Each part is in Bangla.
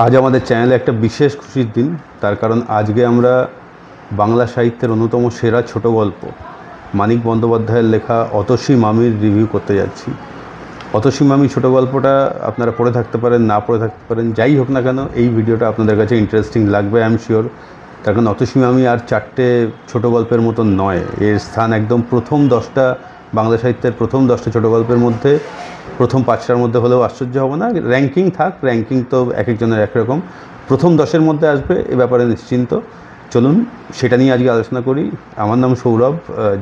আজ আমাদের চ্যানেলে একটা বিশেষ খুশির দিন। তার কারণ আজকে আমরা বাংলা সাহিত্যের অন্যতম সেরা ছোট গল্প মানিক বন্দ্যোপাধ্যায়ের লেখা অতসী মামির রিভিউ করতে যাচ্ছি। অতসী মামি ছোট গল্পটা আপনারা পড়ে থাকতে পারেন, না পড়ে থাকতে পারেন, যাই হোক না কেন এই ভিডিওটা আপনাদের কাছে ইন্টারেস্টিং লাগবে আই এম শিওর। তার কারণ অতসী মামি আর চারটে ছোট গল্পের মতন নয়, এর স্থান একদম প্রথম 10টা বাংলা সাহিত্যের প্রথম 10টা ছোট গল্পের মধ্যে, প্রথম 5টার মধ্যে হলেও আশ্চর্য হবে না। র্যাঙ্কিং থাক, র্যাঙ্কিং তো এক একজনের একরকম, প্রথম 10-এর মধ্যে আসবে এ ব্যাপারে নিশ্চিন্ত। চলুন সেটা নিয়ে আজকে আলোচনা করি। আমার নাম সৌরভ।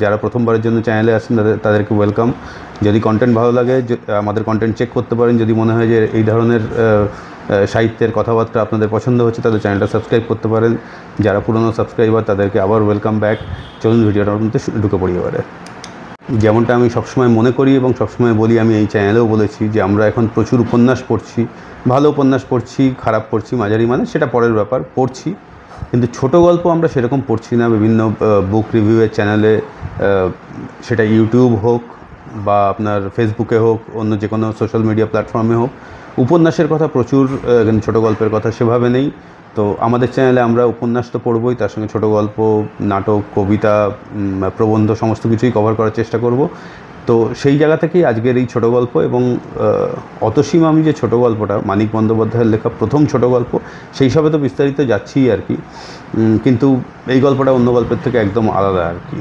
যারা প্রথমবারের জন্য চ্যানেলে আসেন তাদেরকে ওয়েলকাম। যদি কন্টেন্ট ভালো লাগে আমাদের কন্টেন্ট চেক করতে পারেন। যদি মনে হয় যে এই ধরনের সাহিত্যের কথাবার্তা আপনাদের পছন্দ হচ্ছে তাদের চ্যানেলটা সাবস্ক্রাইব করতে পারেন। যারা পুরনো সাবস্ক্রাইবার তাদেরকে আবার ওয়েলকাম ব্যাক। চলুন ভিডিওটার মধ্যে ঢুকে পড়ি এবারে। যেমনটা আমি সবসময় মনে করি এবং সবসময় বলি, আমি এই চ্যানেলেও বলেছি যে আমরা এখন প্রচুর উপন্যাস পড়ছি, ভালো উপন্যাস পড়ছি, খারাপ পড়ছি, মাঝারি মানে সেটা পরের ব্যাপার, পড়ছি। কিন্তু ছোট গল্প আমরা সেরকম পড়ছি না। বিভিন্ন বুক রিভিউয়ের চ্যানেলে, সেটা ইউটিউব হোক বা আপনার ফেসবুকে হোক, অন্য যে কোনো সোশ্যাল মিডিয়া প্ল্যাটফর্মে হোক, উপন্যাসের কথা প্রচুর, ছোট গল্পের কথা সেভাবে নেই। তো আমাদের চ্যানেলে আমরা উপন্যাস তো পড়বই, তার সঙ্গে ছোট গল্প, নাটক, কবিতা, প্রবন্ধ সমস্ত কিছুই কভার করার চেষ্টা করব। তো সেই জায়গা থেকেই আজকের এই ছোট গল্প। এবং অতসী মামি যে ছোট গল্পটা মানিক বন্দ্যোপাধ্যায়ের লেখা প্রথম ছোট গল্প, সেই সবে তো বিস্তারিত যাচ্ছিই আর কি, কিন্তু এই গল্পটা অন্য গল্পের থেকে একদম আলাদা আর কি।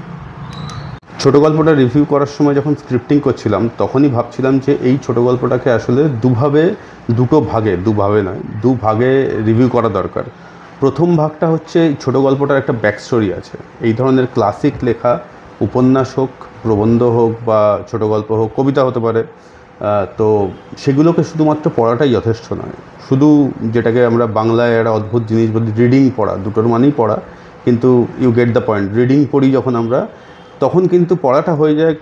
ছোট গল্পটা রিভিউ করার সময় যখন স্ক্রিপ্টিং করছিলাম তখনই ভাবছিলাম যে এই ছোট গল্পটাকে আসলে দুটো ভাগে রিভিউ করা দরকার। প্রথম ভাগটা হচ্ছে এই ছোট গল্পটার একটা ব্যাক স্টোরি আছে। এই ধরনের ক্লাসিক লেখা, উপন্যাস হোক, প্রবন্ধ হোক বা ছোট গল্প হোক, কবিতা হতে পারে, তো সেগুলোকে শুধুমাত্র পড়াটাই যথেষ্ট নয়। শুধু যেটাকে আমরা বাংলায় একটা অদ্ভুত জিনিস বলি রিডিং পড়া, দুটোর মানেই পড়া, কিন্তু you get the point. Reading পড়ি যখন আমরা, তখন কিন্তু পড়াটা হয়ে যায়,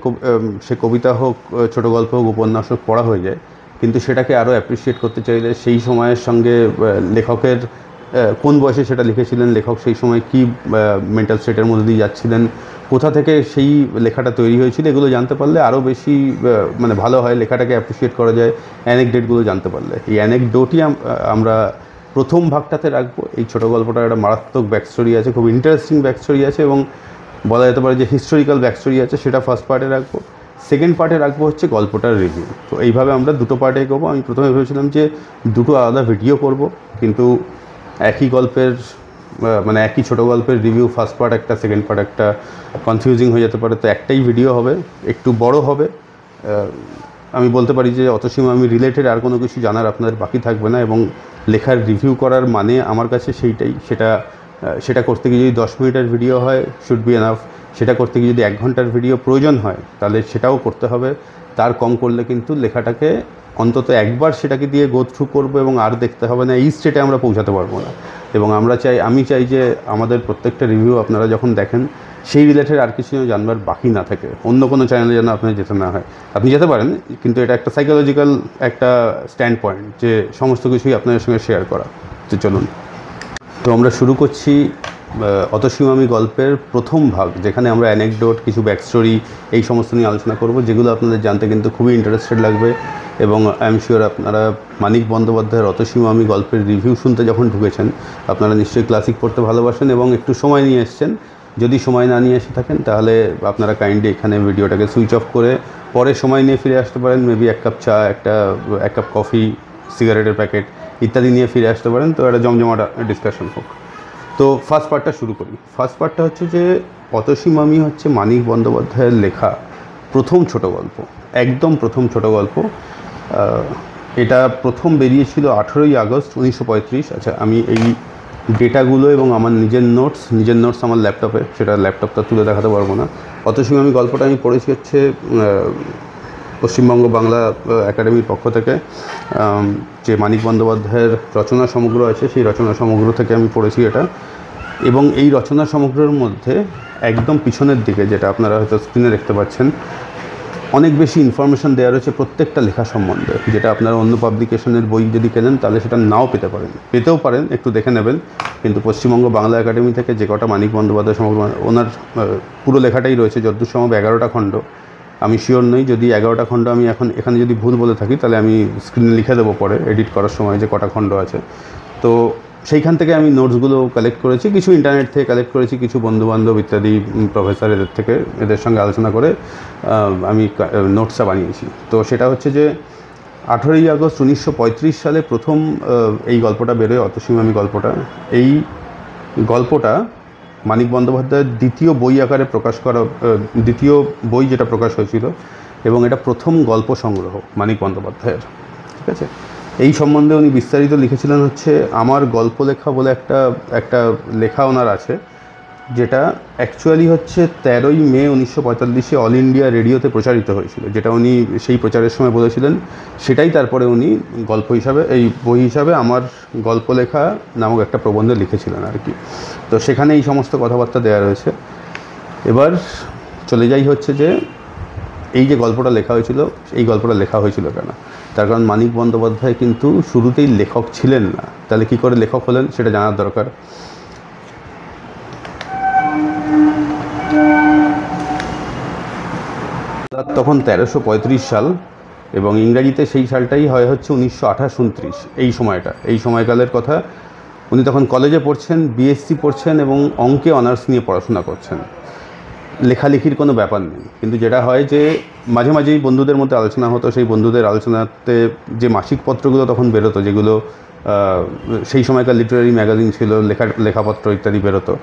সে কবিতা হোক, ছোট গল্প হোক, উপন্যাস হোক, পড়া হয়ে যায়। কিন্তু সেটাকে আরও অ্যাপ্রিসিয়েট করতে চাইলে সেই সময়ের সঙ্গে লেখকের কোন বয়সে সেটা লিখেছিলেন, লেখক সেই সময় কী মেন্টাল স্টেটের মধ্যে দিয়ে যাচ্ছিলেন, কোথা থেকে সেই লেখাটা তৈরি হয়েছিল, এগুলো জানতে পারলে আরও বেশি মানে ভালো হয়, লেখাটাকে অ্যাপ্রিসিয়েট করা যায় অ্যানেকডেটগুলো জানতে পারলে। এই অ্যানেকডোটই আমরা প্রথম ভাগটাতে রাখবো। এই ছোটো গল্পটার একটা মারাত্মক ব্যাকস্টোরি আছে, খুব ইন্টারেস্টিং ব্যাকস্টোরি আছে, এবং বলা যেতে পারে যে হিস্টোরিক্যাল ব্যাকস্টোরি আছে, সেটা ফার্স্ট পার্টে রাখবো। সেকেন্ড পার্টে রাখবো হচ্ছে গল্পটার রিভিউ। তো এইভাবে আমরা দুটো পার্টে করবো। আমি প্রথমে ভেবেছিলাম যে দুটো আলাদা ভিডিও করব, কিন্তু একই গল্পের মানে একই ছোটো গল্পের রিভিউ, ফার্স্ট পার্ট একটা, সেকেন্ড পার্ট একটা, কনফিউজিং হয়ে যেতে পারে। তো একটাই ভিডিও হবে, একটু বড় হবে। আমি বলতে পারি যে অতসী মামি রিলেটেড আর কোনো কিছু জানার আপনাদের বাকি থাকবে না। এবং লেখার রিভিউ করার মানে আমার কাছে সেইটাই। সেটা করতে গিয়ে যদি 10 মিনিটের ভিডিও হয়, শুড বি এনাফ। সেটা করতে গিয়ে যদি 1 ঘন্টার ভিডিও প্রয়োজন হয়, তাহলে সেটাও করতে হবে। তার কম করলে কিন্তু লেখাটাকে অন্তত একবার সেটাকে দিয়ে গো থ্রু করবো এবং আর দেখতে হবে না, এই স্টেটে আমরা পৌঁছাতে পারবো না। এবং আমি চাই যে আমাদের প্রত্যেকটা রিভিউ আপনারা যখন দেখেন, সেই রিলেটেড আর কিছু জানবার বাকি না থাকে, অন্য কোনো চ্যানেলে যেন আপনার যেতে না হয়। আপনি যেতে পারেন, কিন্তু এটা একটা সাইকোলজিক্যাল একটা স্ট্যান্ড পয়েন্ট যে সমস্ত কিছুই আপনাদের সঙ্গে শেয়ার করা। তো চলুন, তো আমরা শুরু করছি অতসী মামি গল্পের প্রথম ভাগ, যেখানে আমরা অ্যানেকডোট, কিছু ব্যাকস্টোরি, এই সমস্ত নিয়ে আলোচনা করব, যেগুলো আপনাদের জানতে কিন্তু খুবই ইন্টারেস্টেড লাগবে। এবং আই এম শিওর আপনারা মানিক বন্দ্যোপাধ্যায়ের অতসী মামি গল্পের রিভিউ শুনতে যখন ঢুকেছেন, আপনারা নিশ্চয়ই ক্লাসিক পড়তে ভালোবাসেন এবং একটু সময় নিয়ে এসছেন। যদি সময় না নিয়ে এসে থাকেন, তাহলে আপনারা কাইন্ডলি এখানে ভিডিওটাকে সুইচ অফ করে পরে সময় নিয়ে ফিরে আসতে পারেন। মেবি 1 কাপ চা, এক কাপ কফি, সিগারেটের প্যাকেট ইত্যাদি নিয়ে ফিরে আসতে পারেন। তো একটা জমজমাট ডিসকাশন হোক। তো ফার্স্ট পার্টটা শুরু করি। ফার্স্ট পার্টটা হচ্ছে যে অতসী মামি হচ্ছে মানিক বন্দ্যোপাধ্যায়ের লেখা প্রথম ছোট গল্প, একদম প্রথম ছোট গল্প। এটা প্রথম বেরিয়েছিল 18ই আগস্ট 1935। আচ্ছা, আমি এই ডেটাগুলো এবং আমার নিজের নোটস আমার ল্যাপটপে, সেটা ল্যাপটপটা তুলে দেখাতে পারবো না। অতসী মামি গল্পটা আমি পড়েছি হচ্ছে পশ্চিমবঙ্গ বাংলা একাডেমির পক্ষ থেকে, যে মানিক বন্দ্যোপাধ্যায়ের রচনা সমগ্র আছে, সেই রচনা সমগ্র থেকে আমি পড়েছি এটা। এবং এই রচনা সমগ্রের মধ্যে একদম পিছনের দিকে, যেটা আপনারা হয়তো স্ক্রিনে দেখতে পাচ্ছেন, অনেক বেশি ইনফরমেশান দেওয়া রয়েছে প্রত্যেকটা লেখা সম্বন্ধে, যেটা আপনারা অন্য পাবলিকেশনের বই যদি কেনেন তাহলে সেটা নাও পেতেও পারেন, একটু দেখে নেবেন। কিন্তু পশ্চিমবঙ্গ বাংলা একাডেমি থেকে যে কটা মানিক বন্দ্যোপাধ্যায় সমগ্র, ওনার পুরো লেখাটাই রয়েছে, যদ্দূর সম্ভব 11টা খণ্ড। আমি শিওর নই, যদি 11টা খণ্ড আমি এখানে যদি ভুল বলে থাকি, তাহলে আমি স্ক্রিনে লিখে দেবো পরে এডিট করার সময় যে কটা খণ্ড আছে। তো সেইখান থেকে আমি নোটসগুলো কালেক্ট করেছি, কিছু ইন্টারনেট থেকে কালেক্ট করেছি, কিছু বন্ধুবান্ধব ইত্যাদি প্রফেসর এদের থেকে, এদের সঙ্গে আলোচনা করে আমি নোটসটা বানিয়েছি। তো সেটা হচ্ছে যে 18ই আগস্ট 1935 সালে প্রথম এই গল্পটা বেরোয়, অতসী মামি গল্পটা। এই গল্পটা মানিক বন্দ্যোপাধ্যায়ের দ্বিতীয় বই আকারে প্রকাশ করা, দ্বিতীয় বই যেটা প্রকাশ হয়েছিল, এবং এটা প্রথম গল্প সংগ্রহ মানিক বন্দ্যোপাধ্যায়ের। ঠিক আছে, এই সম্বন্ধে উনি বিস্তারিত লিখেছিলেন হচ্ছে আমার গল্প লেখা বলে একটা লেখা ওনার আছে, যেটা অ্যাকচুয়ালি হচ্ছে 13ই মে 1945 অল ইন্ডিয়া রেডিওতে প্রচারিত হয়েছিল, যেটা উনি সেই প্রচারের সময় বলেছিলেন। সেটাই তারপরে উনি গল্প হিসাবে, এই বই হিসাবে আমার গল্প লেখা নামক একটা প্রবন্ধ লিখেছিলেন আর কি। তো সেখানে এই সমস্ত কথাবার্তা দেওয়া রয়েছে। এবার চলে যাই হচ্ছে যে এই যে গল্পটা লেখা হয়েছিল, এই গল্পটা লেখা হয়েছিল কেন? তার কারণ মানিক বন্দ্যোপাধ্যায় কিন্তু শুরুতেই লেখক ছিলেন না। তাহলে কী করে লেখক হলেন সেটা জানার দরকার। তখন 1335 সাল, এবং ইংরাজিতে সেই সালটাই হয় হচ্ছে 1928-29, এই সময়কালের কথা। উনি তখন কলেজে পড়ছেন, বিএসসি পড়ছেন এবং অঙ্কে অনার্স নিয়ে পড়াশোনা করছেন। লেখালেখির কোনো ব্যাপার নেই, কিন্তু যেটা হয় যে মাঝে মাঝেই বন্ধুদের মধ্যে আলোচনা হতো, সেই বন্ধুদের আলোচনাতে যে মাসিক পত্রগুলো তখন বেরোতো, যেগুলো সেই সময়কার লিটারারি ম্যাগাজিন ছিল, লেখাপত্র ইত্যাদি বেরোতো,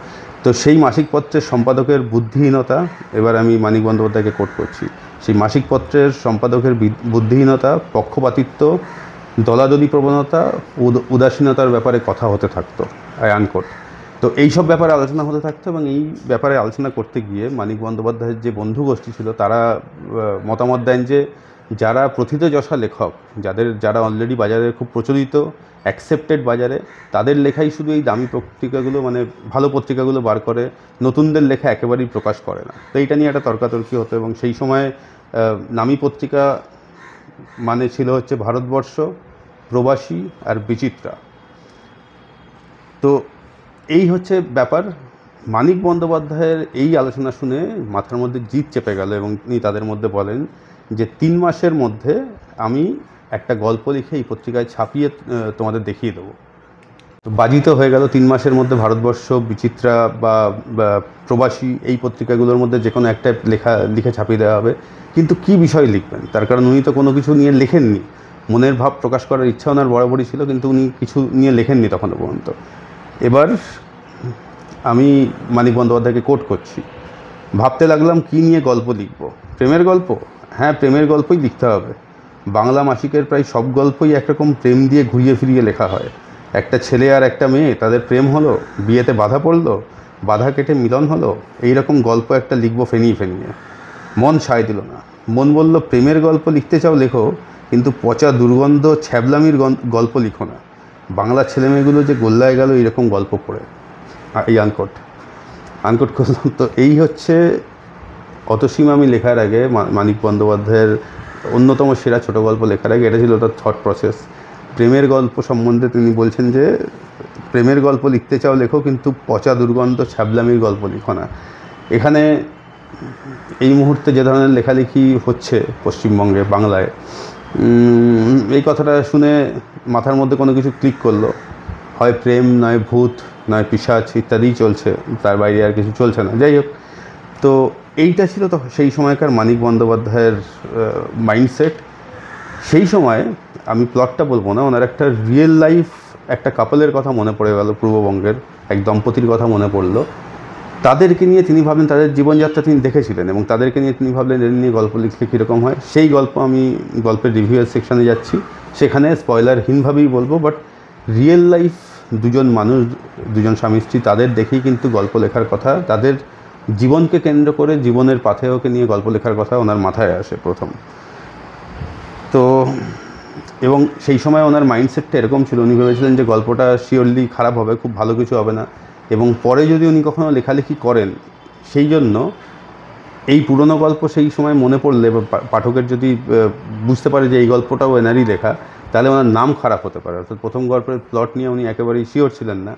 তো সেই মাসিক পত্রের সম্পাদকের বুদ্ধিহীনতা, এবার আমি মানিক বন্দ্যোপাধ্যায়কে কোট করছি, সেই মাসিক পত্রের সম্পাদকের বুদ্ধিহীনতা, পক্ষপাতিত্ব, দলাদলি প্রবণতা, উদাসীনতার ব্যাপারে কথা হতে থাকতো, আনকোট। তো এইসব ব্যাপারে আলোচনা হতে থাকতো, এবং এই ব্যাপারে আলোচনা করতে গিয়ে মানিক বন্দ্যোপাধ্যায়ের যে বন্ধু গোষ্ঠী ছিল তারা মতামত দেন যে যারা প্রথিতযশা লেখক, যারা অলরেডি বাজারে খুব প্রচলিত, অ্যাকসেপ্টেড বাজারে, তাদের লেখাই শুধু এই দামি পত্রিকাগুলো, মানে ভালো পত্রিকাগুলো বার করে, নতুনদের লেখা একেবারেই প্রকাশ করে না। তো এইটা নিয়ে একটা তর্কাতর্কি হতো, এবং সেই সময় নামী পত্রিকা মানে ছিল হচ্ছে ভারতবর্ষ, প্রবাসী আর বিচিত্রা। তো এই হচ্ছে ব্যাপার। মানিক বন্দ্যোপাধ্যায়ের এই আলোচনা শুনে মাথার মধ্যে জিদ চেপে গেল, এবং তিনি তাদের মধ্যে বলেন যে 3 মাসের মধ্যে আমি একটা গল্প লিখে এই পত্রিকায় ছাপিয়ে তোমাদের দেখিয়ে দেবো। তো বাজিত হয়ে গেল 3 মাসের মধ্যে ভারতবর্ষ, বিচিত্রা বা প্রবাসী, এই পত্রিকাগুলোর মধ্যে যে কোনো একটা লিখে ছাপিয়ে দেওয়া হবে। কিন্তু কি বিষয় লিখবেন? তার কারণ উনি তো কোনো কিছু নিয়ে লেখেননি, মনের ভাব প্রকাশ করার ইচ্ছা ওনার বরাবরই ছিল, কিন্তু উনি কিছু নিয়ে লেখেননি তখনও পর্যন্ত। এবার আমি মানিক বন্দ্যোপাধ্যায়কে কোট করছি, ভাবতে লাগলাম কি নিয়ে গল্প লিখব। প্রেমের গল্প? হ্যাঁ, প্রেমের গল্পই লিখতে হবে। বাংলা মাসিকের প্রায় সব গল্পই একরকম প্রেম দিয়ে ঘুরিয়ে ফিরিয়ে লেখা হয়। একটা ছেলে আর একটা মেয়ে, তাদের প্রেম হলো, বিয়েতে বাধা পড়লো, বাধা কেটে মিলন হলো, এইরকম গল্প একটা লিখব ফেনিয়ে ফেনিয়ে। মন সায় দিল না। মন বলল, প্রেমের গল্প লিখতে চাও লেখো, কিন্তু পচা দুর্গন্ধ ছ্যাবলামির গল্প লিখো না। বাংলা ছেলেমেয়েগুলো যে গোল্লায় গেল এইরকম গল্প পড়ে। এই আনকোট করলাম। তো এই হচ্ছে অতসী মামি লেখার আগে, মানিক বন্দ্যোপাধ্যায়ের অন্যতম সেরা ছোট গল্প লেখার আগে এটা ছিল তার থট প্রসেস। প্রেমের গল্প সম্বন্ধে তিনি বলছেন যে প্রেমের গল্প লিখতে চাও লেখো, কিন্তু পচা দুর্গন্ধ ছ্যাবলামির গল্প লিখো না। এখানে এই মুহূর্তে যে ধরনের লেখালেখি হচ্ছে পশ্চিমবঙ্গে, বাংলায়, এই কথাটা শুনে মাথার মধ্যে কোনো কিছু ক্লিক করলো। হয় প্রেম, নয় ভূত, নয় পিশাচ ইত্যাদিই চলছে, তার বাইরে আর কিছু চলছে না। যাই হোক, তো এইটা ছিল তো সেই সময়কার মানিক বন্দ্যোপাধ্যায়ের মাইন্ডসেট। সেই সময় আমি প্লটটা বলবো না, ওনার একটা রিয়েল লাইফ একটা কাপলের কথা মনে পড়ে গেল, পূর্ববঙ্গের এক দম্পতির কথা মনে পড়লো। তাদেরকে নিয়ে তিনি ভাবলেন, তাদের জীবনযাত্রা তিনি দেখেছিলেন, এবং তাদেরকে নিয়ে তিনি ভাবলেন এর নিয়ে গল্প লিখলে কীরকম হয়। সেই গল্প আমি গল্পের রিভিউয়ের সেকশানে যাচ্ছি, সেখানে স্পয়লারহীনভাবেই বলবো। বাট রিয়েল লাইফ দুজন মানুষ, দুজন স্বামী স্ত্রী, তাদের দেখেই কিন্তু গল্প লেখার কথা, তাদের জীবনকে কেন্দ্র করে, জীবনের পাথেয়কে নিয়ে গল্প লেখার কথা ওনার মাথায় আসে প্রথম। তো এবং সেই সময় ওনার মাইন্ডসেটটা এরকম ছিল, উনি ভেবেছিলেন যে গল্পটা শিওরলি খারাপ হবে, খুব ভালো কিছু হবে না, এবং পরে যদি উনি কখনো লেখালেখি করেন, সেই জন্য এই পুরনো গল্প সেই সময় মনে পড়লে বা পাঠকের যদি বুঝতে পারে যে এই গল্পটাও এনারই লেখা, তাহলে ওনার নাম খারাপ হতে পারে। অর্থাৎ প্রথম গল্পের প্লট নিয়ে উনি একেবারেই শিওর ছিলেন না,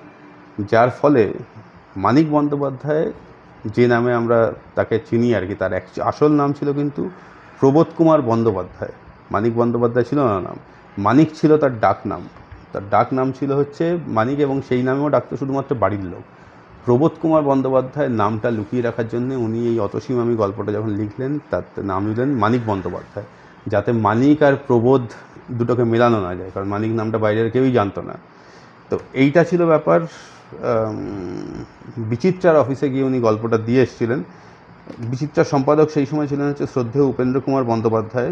যার ফলে মানিক বন্দ্যোপাধ্যায়, যে নামে আমরা তাকে চিনি আর কি, তার আসল নাম ছিল কিন্তু প্রবোধ কুমার বন্দ্যোপাধ্যায়। মানিক বন্দ্যোপাধ্যায় ছিল না নাম, মানিক ছিল তার ডাক নাম। তার ডাক নাম ছিল হচ্ছে মানিক, এবং সেই নামেও ডাকতো শুধুমাত্র বাড়ির লোক। প্রবোধ কুমার বন্দ্যোপাধ্যায় নামটা লুকিয়ে রাখার জন্য উনি এই অতসী মামি গল্পটা যখন লিখলেন তার নাম দিলেন মানিক বন্দ্যোপাধ্যায়, যাতে মানিক আর প্রবোধ দুটোকে মেলানো না যায়, কারণ মানিক নামটা বাইরের কেউই জানতো না। তো এইটা ছিল ব্যাপার। বিচিত্রার অফিসে গিয়ে উনি গল্পটা দিয়ে এসেছিলেন। বিচিত্রার সম্পাদক সেই সময় ছিলেন হচ্ছে শ্রদ্ধেয় উপেন্দ্র কুমার বন্দ্যোপাধ্যায়,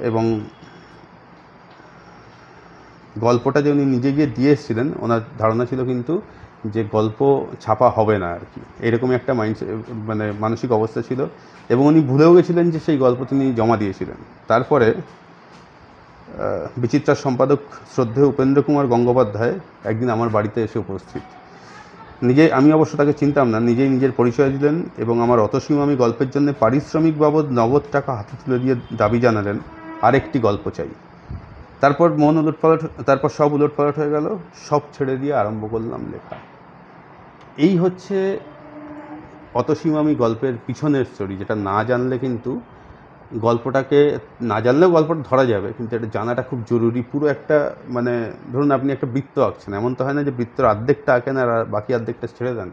এবং গল্পটা যে উনি নিজে গিয়ে দিয়ে এসেছিলেন ওনার ধারণা ছিল কিন্তু যে গল্প ছাপা হবে না আর কি, এরকমই একটা মানসিক অবস্থা ছিল, এবং উনি ভুলেও গেছিলেন যে সেই গল্প তিনি জমা দিয়েছিলেন। তারপরে বিচিত্রার সম্পাদক শ্রদ্ধেয় উপেন্দ্র কুমার গঙ্গোপাধ্যায় একদিন আমার বাড়িতে এসে উপস্থিত। আমি অবশ্য তাকে চিনতাম না, নিজেই নিজের পরিচয় দিলেন এবং আমার অতসী মামি গল্পের জন্য পারিশ্রমিক বাবদ নগদ টাকা হাতে তুলে দিয়ে দাবি জানালেন আরেকটি গল্প চাই। তারপর তারপর সব উলটপালট হয়ে গেল, সব ছেড়ে দিয়ে আরম্ভ করলাম লেখা। এই হচ্ছে অতসী মামি গল্পের পিছনের স্টোরি, যেটা না জানলে কিন্তু গল্পটা ধরা যাবে, কিন্তু এটা জানাটা খুব জরুরি। পুরো একটা ধরুন আপনি একটা বৃত্ত আঁকছেন, এমন তো হয় না যে বৃত্তর অর্ধেকটা আঁকেন আর বাকি অর্ধেকটা ছেড়ে দেন।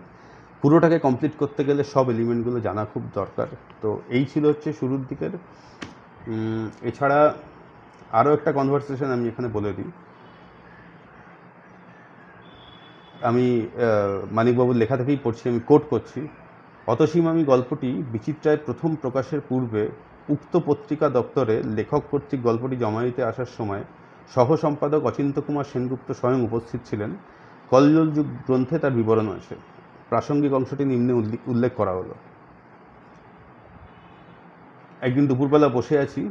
পুরোটাকে কমপ্লিট করতে গেলে সব এলিমেন্টগুলো জানা খুব দরকার। তো এই ছিল হচ্ছে শুরুর দিকের। এছাড়া আরও একটা কনভারসেশন আমি এখানে বলে দিই। আমি মানিকবাবুর লেখা থেকেই পড়ছি, আমি কোট করছি। অতসী মামি গল্পটি বিচিত্রায় প্রথম প্রকাশের পূর্বে উক্ত পত্রিকা দপ্তরে লেখক কর্তৃক গল্পটি জমা দিতে আসার সময় সহ সম্পাদক অচিন্ত কুমার সেনগুপ্ত স্বয়ং উপস্থিত ছিলেন। কল্লোল যুগ গ্রন্থে তার বিবরণ আছে। প্রাসঙ্গিক অংশটি নিম্নে উল্লেখ করা হলো। একদিন দুপুরবেলা বসে আছি,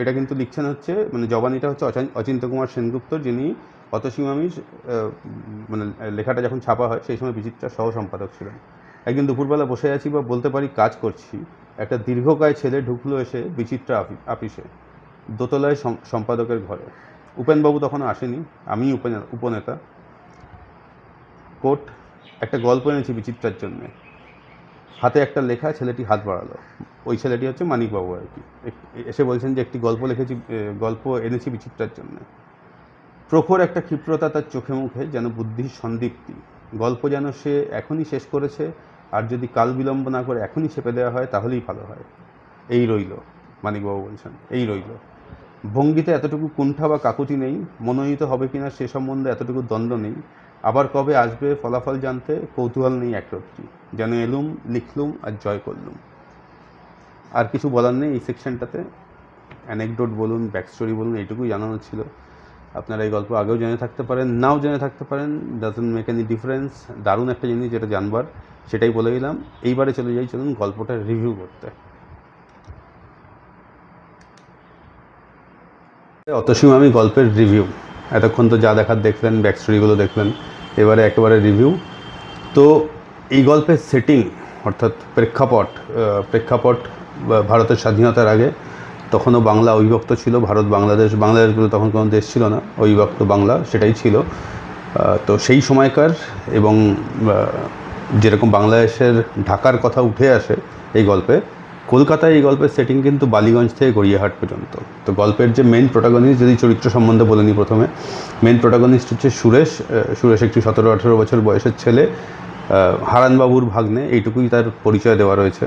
এটা কিন্তু লিখছেন হচ্ছে জবানিটা হচ্ছে অচিন্ত কুমার সেনগুপ্তর, যিনি অতসী মামির লেখাটা যখন ছাপা হয় সেই সময় বিচিত্রার সহ সম্পাদক ছিলেন। একদিন দুপুরবেলা বসে আছি বা বলতে পারি কাজ করছি, একটা দীর্ঘকায় ছেলে ঢুকলো এসে বিচিত্রা আপিসে, দোতলায় সম্পাদকের ঘরে। উপেনবাবু তখনও আসেনি, আমি উপনেতা। কোট, একটা গল্প এনেছি বিচিত্রার জন্যে। হাতে একটা লেখা, ছেলেটি হাত বাড়ালো। ওই ছেলেটি হচ্ছে মানিকবাবু আর কি। এসে বলছেন যে একটি গল্প এনেছি বিচিত্রার জন্য। প্রখর একটা ক্ষিপ্রতা তার চোখে মুখে, যেন বুদ্ধির সন্দীপ্তি। গল্প যেন সে এখনই শেষ করেছে, আর যদি কাল বিলম্ব না করে এখনই ছেপে দেওয়া হয় তাহলেই ভালো হয়। এই রইল, মানিকবাবু বলছেন, এই রইল। ভঙ্গিতে এতটুকু কুণ্ঠা বা কাকুতি নেই, মনোনীত হবে কিনা সে সম্বন্ধে এতটুকু দ্বন্দ্ব নেই। আবার কবে আসবে ফলাফল জানতে কৌতূহল নেই একরত্তি। যেন এলুম, লিখলুম আর জয় করলুম। আর কিছু বলার নেই এই সেকশনটাতে। অ্যানেকডোট বলুন, ব্যাকস্টোরি বলুন, এইটুকুই জানানো ছিল। আপনারা এই গল্প আগেও জেনে থাকতে পারেন, নাও জেনে থাকতে পারেন, ডাজন্ট মেক এনি ডিফারেন্স। দারুণ একটা জিনিস যেটা জানবার, সেটাই বলে দিলাম। এইবারে চলুন গল্পটা রিভিউ করতে। অতসী মামি গল্পের রিভিউ। এতক্ষণ তো যা দেখার দেখলেন, ব্যাকস্টোরিগুলো দেখলেন, এবারে একেবারে রিভিউ। তো এই গল্পের সেটিং অর্থাৎ প্রেক্ষাপট ভারতের স্বাধীনতার আগে, তখনও বাংলা অবিভক্ত ছিল। বাংলাদেশগুলো তখন কোনো দেশ ছিল না, অবিভক্ত বাংলা সেটাই ছিল। তো সেই সময়কার, এবং যেরকম বাংলাদেশের ঢাকার কথা উঠে আসে এই গল্পে, কলকাতায় এই গল্পের সেটিং কিন্তু বালিগঞ্জ থেকে গড়িয়াহাট পর্যন্ত। তো গল্পের যে মেন প্রোটাগনিস্ট, যদি চরিত্র সম্বন্ধে বলে নিই প্রথমে, মেন প্রোটাগনিস্ট হচ্ছে সুরেশ একটি 17-18 বছর বয়সের ছেলে, হারানবাবুর ভাগ্নে, এইটুকুই তার পরিচয় দেওয়া রয়েছে।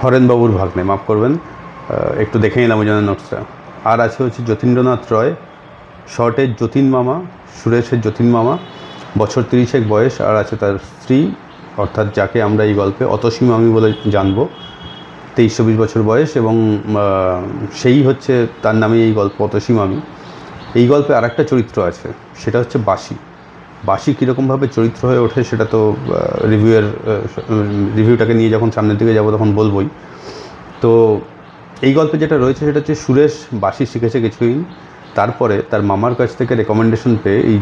হরেনবাবুর ভাগ্নে, মাফ করবেন, একটু দেখে নিলাম ওই জন্য নোটসটা। আর আছে হচ্ছে যতীন্দ্রনাথ রয়, শর্টের যতীন মামা, সুরেশের যতীন মামা, বছর 30 বয়স। আর আছে তার স্ত্রী, অর্থাৎ যাকে আমরা এই গল্পে অতসী মামি বলে জানবো, 23-24 বছর বয়স, এবং সেই হচ্ছে তার নামে এই গল্প অতসী মামি। এই গল্পে আর একটা চরিত্র আছে, সেটা হচ্ছে বাসি কীরকমভাবে চরিত্র হয়ে ওঠে সেটা তো রিভিউটাকে নিয়ে যখন সামনের দিকে যাব তখন বলবই। তো এই গল্পে যেটা রয়েছে সেটা হচ্ছে সুরেশ বাসি শিখেছে কিছুদিন, তারপরে তার মামার কাছ থেকে রেকমেন্ডেশন পেয়ে এই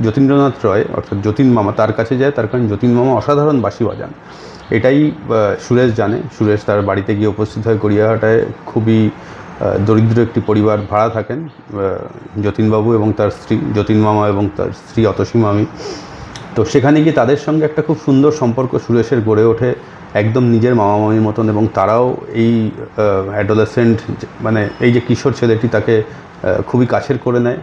যতীন্দ্রনাথ রয় অর্থাৎ যতীন মামা তার কাছে যায়, তার কারণ যতীন মামা অসাধারণ বাঁশি বাজান। এটাই সুরেশ জানে। সুরেশ তার বাড়িতে গিয়ে উপস্থিত হয়। গড়িয়াহাটায় খুবই দরিদ্র একটি পরিবার ভাড়া থাকেন, যতীনবাবু এবং তার স্ত্রী, যতীন মামা এবং তার স্ত্রী অতসী মামি। তো সেখানে গিয়ে তাদের সঙ্গে একটা খুব সুন্দর সম্পর্ক সুরেশের গড়ে ওঠে, একদম নিজের মামা মামির মতন। এবং তারাও এই অ্যাডোলেসেন্ট, এই যে কিশোর ছেলেটি, তাকে খুবই কাছের করে নেয়।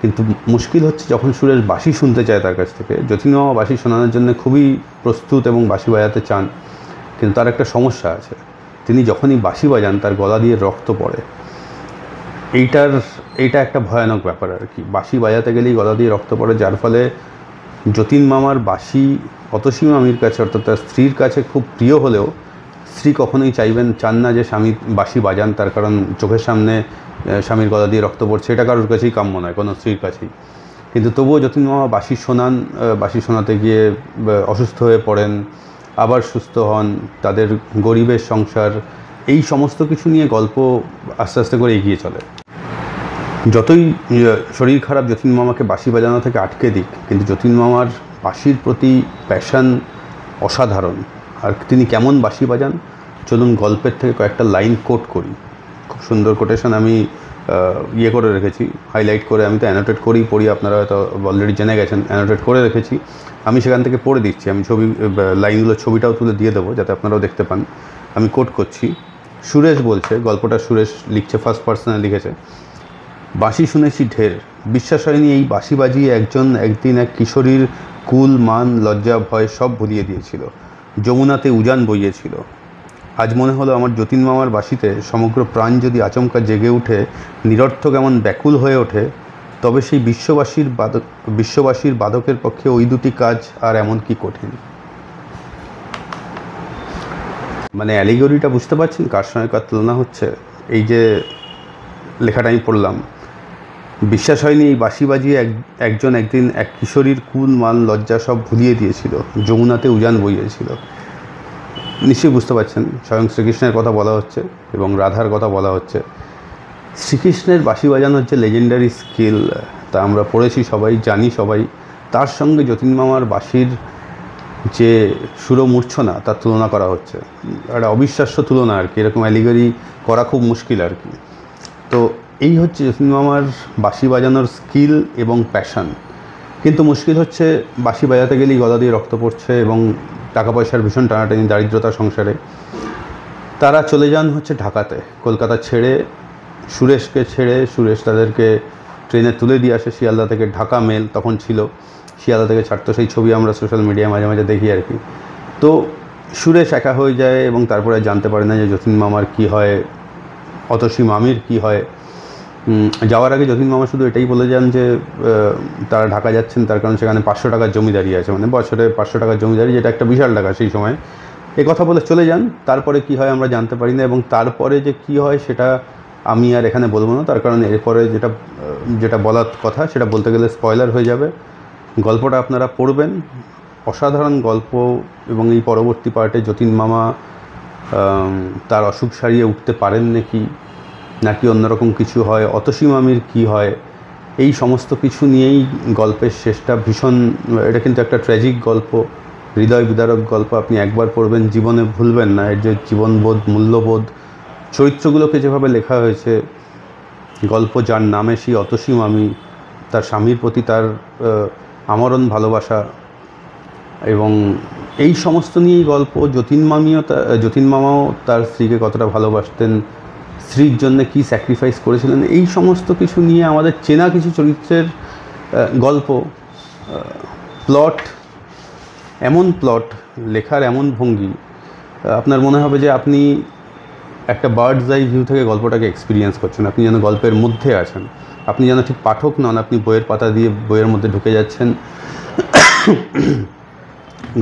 কিন্তু মুশকিল হচ্ছে যখন সুরেশ বাঁশি শুনতে চায় তার কাছ থেকে, যতীন মামা বাঁশি শোনানোর জন্য খুবই প্রস্তুত এবং বাঁশি বাজাতে চান, কিন্তু তার একটা সমস্যা আছে, তিনি যখনই বাঁশি বাজান তার গলা দিয়ে রক্ত পড়ে। এইটা একটা ভয়ানক ব্যাপার আর কি। বাঁশি বাজাতে গেলেই গলা দিয়ে রক্ত পড়ে, যার ফলে যতীন মামার বাঁশি অতসী মামির কাছে অর্থাৎ তার স্ত্রীর কাছে খুব প্রিয় হলেও স্ত্রী কখনোই চান না যে স্বামী বাঁশি বাজান, তার কারণ চোখের সামনে স্বামীর গলা দিয়ে রক্ত পড়ছে, এটা কারোর কাছেই কাম্য নয়, কোনো স্ত্রীর কাছেই। কিন্তু তবুও যতীন মামা বাঁশি শোনান, বাঁশি শোনাতে গিয়ে অসুস্থ হয়ে পড়েন, আবার সুস্থ হন, তাদের গরিবের সংসার, এই সমস্ত কিছু নিয়ে গল্প আস্তে আস্তে করে এগিয়ে চলে। যতই শরীর খারাপ যতীন মামাকে বাঁশি বাজানো থেকে আটকে দিক, কিন্তু যতীন মামার বাঁশির প্রতি প্যাশন অসাধারণ। আর তিনি কেমন বাঁশি বাজান, চলুন গল্পের থেকে কয়েকটা লাইন কোট করি। খুব সুন্দর কোটেশন আমি করে রেখেছি, হাইলাইট করে, আমি তো অ্যানোটেট করেই পড়ি, আপনারা হয়তো অলরেডি জেনে গেছেন, অ্যানোটেট করে রেখেছি, আমি সেখান থেকে পড়ে দিচ্ছি। আমি লাইনগুলোর ছবিটাও তুলে দিয়ে দেবো যাতে আপনারাও দেখতে পান। আমি কোট করছি। সুরেশ বলছে, গল্পটা সুরেশ লিখছে, ফার্স্ট পার্সনে লিখেছে। বাঁশি শুনেছি ঢের, বিশ্বাস হয়নি এই বাঁশি বাজিয়ে একদিন এক কিশোরীর কুল, মান, লজ্জা, ভয় সব ভুলিয়ে দিয়েছিল। যমুনাতে উজান বইয়েছিল। আজ মনে হলো আমার যতীন মামার বাঁশিতে সমগ্র প্রাণ যদি আচমকা জেগে উঠে, নিরর্থক এমন ব্যাকুল হয়ে ওঠে, তবে সেই বিশ্ববাসীর বাদকের পক্ষে ওই দুটি কাজ আর এমন কি কঠিন। মানে অ্যালিগরিটা বুঝতে পারছেন, কার সঙ্গে কার তুলনা হচ্ছে? এই যে লেখাটা আমি পড়লাম, বিশ্বাস হয়নি এই বাঁশি বাজিয়ে একদিন এক কিশোরীর কুল, মান, লজ্জা সব ভুলিয়ে দিয়েছিল, যমুনাতে উজান বইয়েছিল। নিশ্চয়ই বুঝতে পারছেন স্বয়ং শ্রীকৃষ্ণের কথা বলা হচ্ছে এবং রাধার কথা বলা হচ্ছে। শ্রীকৃষ্ণের বাঁশি বাজানোর যে লেজেন্ডারি স্কিল, তা আমরা পড়েছি সবাই, জানি সবাই। তার সঙ্গে যতীন মামার বাঁশির যে সুরমূর্ছনা, তার তুলনা করা হচ্ছে। একটা অবিশ্বাস্য তুলনা আর কি, এরকম অ্যালিগরি করা খুব মুশকিল আর কি। তো এই হচ্ছে যতীন মামার বাঁশি বাজানোর স্কিল এবং প্যাশন। কিন্তু মুশকিল হচ্ছে বাঁশি বাজাতে গেলেই গলা দিয়ে রক্ত পড়ছে এবং টাকা পয়সার ভীষণ টানাটানি, দারিদ্রতা সংসারে। তারা চলে যান হচ্ছে ঢাকাতে, কলকাতা ছেড়ে, সুরেশকে ছেড়ে। সুরেশ তাদেরকে ট্রেনে তুলে দিয়ে আসে শিয়ালদা থেকে। ঢাকা মেল তখন ছিল, শিয়ালদা থেকে ছাড়তো, সেই ছবি আমরা সোশ্যাল মিডিয়ায় মাঝে মাঝে দেখি আর কি। তো সুরেশ একা হয়ে যায় এবং তারপরে জানতে পারে না যে যতীন মামার কী হয়, অতসী মামির কী হয়। যাওয়ার আগে যতীন মামা শুধু এটাই বলে যান যে তারা ঢাকা যাচ্ছেন তার কারণ সেখানে 500 টাকার জমিদারি আছে, মানে বছরে 500 টাকার জমিদারি, যেটা একটা বিশাল টাকা সেই সময়। এ কথা বলে চলে যান। তারপরে কি হয় আমরা জানতে পারি না, এবং তারপরে যে কি হয় সেটা আমি আর এখানে বলবো না, তার কারণ এরপরে যেটা বলার কথা সেটা বলতে গেলে স্পয়লার হয়ে যাবে। গল্পটা আপনারা পড়বেন, অসাধারণ গল্প। এবং এই পরবর্তী পার্টে যতীন মামা তার অসুখ সারিয়ে উঠতে পারেন নাকি অন্যরকম কিছু হয়, অতসী মামির কী হয়, এই সমস্ত কিছু নিয়েই গল্পের শেষটা ভীষণ। এটা কিন্তু একটা ট্র্যাজিক গল্প, হৃদয় বিদারক গল্প। আপনি একবার পড়বেন, জীবনে ভুলবেন না। এর যে জীবনবোধ, মূল্যবোধ, চরিত্রগুলোকে যেভাবে লেখা হয়েছে, গল্প যার নামে সেই অতসী মামি, তার স্বামীর প্রতি তার আমরণ ভালোবাসা, এবং এই সমস্ত নিয়েই গল্প। যতীন মামাও তার স্ত্রীকে কতটা ভালোবাসতেন, স্ত্রীর জন্য কী স্যাক্রিফাইস করেছিলেন, এই সমস্ত কিছু নিয়ে আমাদের চেনা কিছু চরিত্রের গল্প। প্লট, এমন প্লট, লেখার এমন ভঙ্গি, আপনার মনে হবে যে আপনি একটা বার্ডস আই ভিউ থেকে গল্পটাকে এক্সপিরিয়েন্স করছেন। আপনি যেন গল্পের মধ্যে আছেন, আপনি যেন ঠিক পাঠক নন, আপনি বইয়ের পাতা দিয়ে বইয়ের মধ্যে ঢুকে যাচ্ছেন।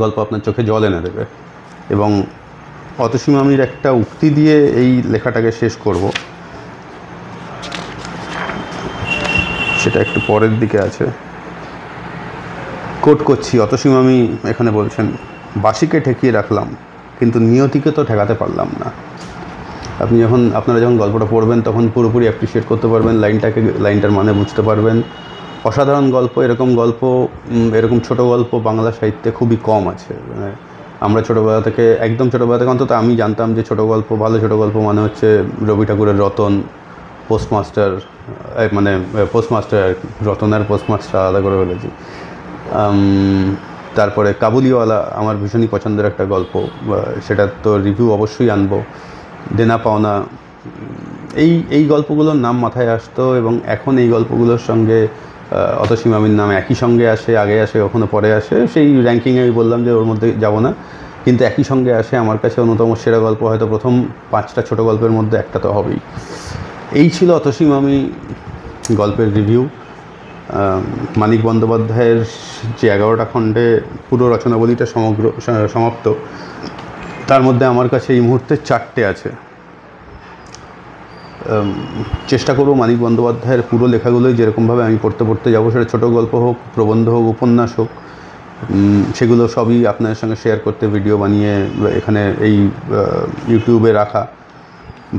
গল্প আপনার চোখে জল এনে দেবে। এবং অতসী মামির একটা উক্তি দিয়ে এই লেখাটাকে শেষ করব, সেটা একটু পরের দিকে আছে, কোট করছি। অতসী মামি এখানে বলছেন, বাঁশিকে ঠেকিয়ে রাখলাম কিন্তু নিয়তিকে তো ঠেকাতে পারলাম না। আপনারা যখন গল্পটা পড়বেন তখন পুরোপুরি অ্যাপ্রিসিয়েট করতে পারবেন লাইনটার মানে বুঝতে পারবেন। অসাধারণ গল্প। এরকম ছোট গল্প বাংলা সাহিত্যে খুবই কম আছে। মানে আমরা ছোটোবেলা থেকে অন্তত আমি জানতাম যে ভালো ছোটো গল্প মানে হচ্ছে রবি ঠাকুরের রতন, পোস্টমাস্টার, মানে পোস্টমাস্টার আর কি, রতন আর পোস্টমাস্টার আলাদা করে ফেলেছি। তারপরে কাবুলিওয়ালা আমার ভীষণই পছন্দের একটা গল্প, সেটা তো রিভিউ অবশ্যই আনবো। দেনা পাওনা, এই গল্পগুলোর নাম মাথায় আসতো, এবং এখন এই গল্পগুলোর সঙ্গে অতসী মামির নাম একই সঙ্গে আসে, আগে আসে, কখনো পরে আসে, সেই র্যাঙ্কিংয়ে আমি বললাম যে ওর মধ্যে যাব না, কিন্তু একই সঙ্গে আসে। আমার কাছে অন্যতম সেরা গল্প হয়তো প্রথম 5টা ছোটো গল্পের মধ্যে একটা তো হবেই। এই ছিল অতসী মামি গল্পের রিভিউ। মানিক বন্দ্যোপাধ্যায়ের যে 11টা খণ্ডে পুরো রচনাবলীটা সমাপ্ত, তার মধ্যে আমার কাছে এই মুহূর্তে 4টে আছে। চেষ্টা করব মানিক বন্দ্যোপাধ্যায়ের পুরো লেখাগুলোই যেরকমভাবে আমি পড়তে যাবো, সেটা ছোটো গল্প হোক, প্রবন্ধ হোক, উপন্যাস হোক, সেগুলো সবই আপনাদের সঙ্গে শেয়ার করতে, ভিডিও বানিয়ে এখানে এই ইউটিউবে রাখা।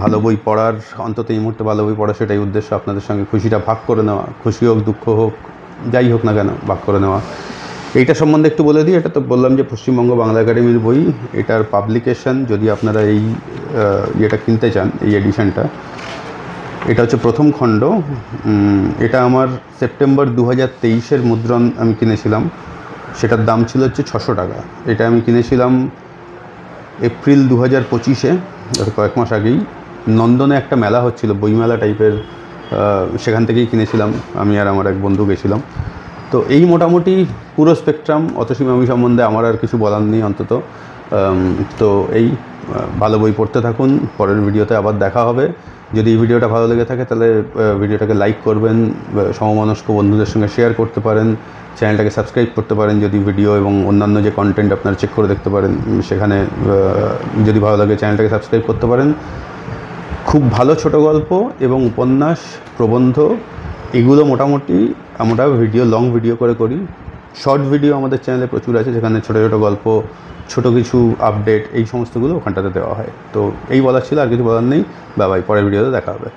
ভালো বই পড়ার, অন্তত এই মুহূর্তে ভালো বই পড়া, সেটাই উদ্দেশ্য। আপনাদের সঙ্গে খুশিটা ভাগ করে নেওয়া, খুশি হোক, দুঃখ হোক, যাই হোক না কেন, ভাগ করে নেওয়া। এইটা সম্বন্ধে একটু বলে দিই। এটা তো বললাম যে পশ্চিমবঙ্গ বাংলা একাডেমির বই। এটার পাবলিকেশন, যদি আপনারা এই ইয়েটা কিনতে চান, এই এডিশনটা, এটা হচ্ছে প্রথম খণ্ড। এটা আমার সেপ্টেম্বর 2023-এর মুদ্রণ আমি কিনেছিলাম। সেটার দাম ছিল হচ্ছে 600 টাকা। এটা আমি কিনেছিলাম এপ্রিল 2025-এ, কয়েক মাস আগেই। নন্দনে একটা মেলা হচ্ছিল, বইমেলা টাইপের, সেখান থেকেই কিনেছিলাম। আমি আর আমার এক বন্ধু গেছিলাম। তো এই মোটামুটি পুরো স্পেকট্রাম। অতসী মামি সম্বন্ধে আমার আর কিছু বলার নেই অন্তত। তো এই ভালো বই পড়তে থাকুন। পরের ভিডিওতে আবার দেখা হবে। যদি এই ভিডিওটা ভালো লেগে থাকে তাহলে ভিডিওটাকে লাইক করবেন, সমমনস্ক বন্ধুদের সঙ্গে শেয়ার করতে পারেন, চ্যানেলটাকে সাবস্ক্রাইব করতে পারেন। যদি ভিডিও এবং অন্যান্য যে কন্টেন্ট আপনারা চেক করে দেখতে পারেন, সেখানে যদি ভালো লাগে চ্যানেলটাকে সাবস্ক্রাইব করতে পারেন। খুব ভালো ছোটো গল্প এবং উপন্যাস, প্রবন্ধ, এগুলো মোটামুটি আমরা লং ভিডিও করে করি। শর্ট ভিডিও আমাদের চ্যানেলে প্রচুর আছে, যেখানে ছোটো ছোটো গল্প, ছোটো কিছু আপডেট, এই সমস্তগুলো ওখানটাতে দেওয়া হয়। তো এই বলার ছিল, আর কিছু বলার নেই। বাই, পরের ভিডিওতে দেখা হবে।